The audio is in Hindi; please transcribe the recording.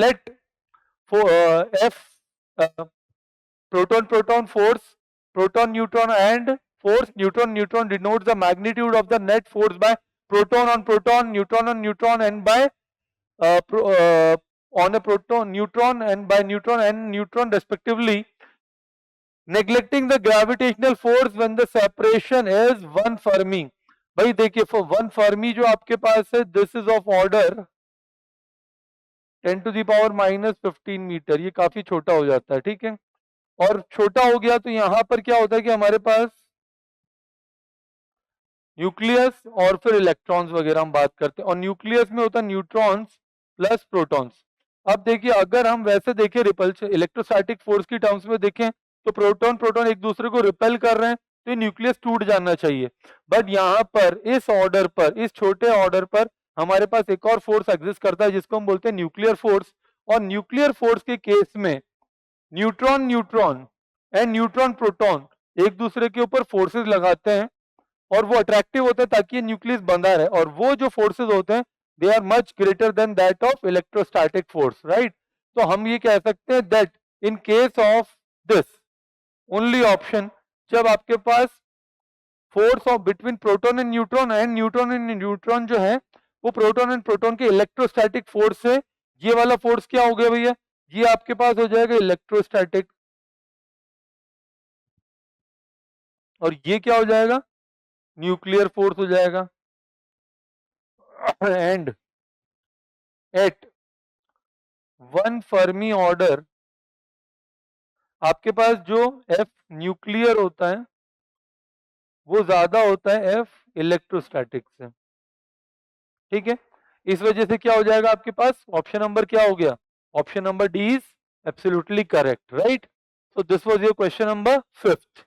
let F proton force, proton neutron and force. Neutron denotes the magnitude of the net force by proton on proton, neutron on neutron, and by on a proton, neutron, and by neutron and neutron respectively, neglecting the gravitational force when the separation is 1 Fermi. भाई देखिए, for 1 Fermi जो आपके पास है, this is of order 10 to the power minus 15 metre, ये काफी छोटा हो जाता है, ठीक है। और छोटा हो गया तो यहां पर क्या होता है कि हमारे पास न्यूक्लियस और फिर इलेक्ट्रॉन्स वगैरह हम बात करते हैं, और न्यूक्लियस में होता है न्यूट्रॉन्स प्लस प्रोटॉन्स। अब देखिए, अगर हम वैसे देखें रिपल्शन इलेक्ट्रोस्टैटिक फोर्स की टर्म्स में देखें तो प्रोटॉन एक दूसरे को रिपेल कर रहे हैं, तो ये न्यूक्लियस टूट जाना चाहिए। बट यहाँ पर इस ऑर्डर पर, इस छोटे ऑर्डर पर हमारे पास एक और फोर्स एग्जिस्ट करता है जिसको हम बोलते हैं न्यूक्लियर फोर्स। और न्यूक्लियर फोर्स के केस में न्यूट्रॉन एंड न्यूट्रॉन प्रोटॉन एक दूसरे के ऊपर फोर्सेस लगाते हैं और वो अट्रैक्टिव होते हैं ताकि न्यूक्लियस बंधा रहे, और वो जो फोर्सेस होते हैं they are much greater than that of electrostatic force, right. तो हम ये कह सकते हैं that in case of this only option, जब आपके पास force of between proton and neutron जो है वो प्रोटॉन एंड प्रोटॉन के इलेक्ट्रोस्टैटिक फोर्स से, ये वाला फोर्स क्या हो गया भैया, ये आपके पास हो जाएगा इलेक्ट्रोस्टैटिक, और ये क्या हो जाएगा, न्यूक्लियर फोर्स हो जाएगा। एंड एट 1 फर्मी ऑर्डर आपके पास जो F न्यूक्लियर होता है वो ज्यादा होता है F इलेक्ट्रोस्टैटिक से, ठीक है। इस वजह से क्या हो जाएगा आपके पास, ऑप्शन नंबर क्या हो गया, option number D is absolutely correct, right. So this was your question number 5th।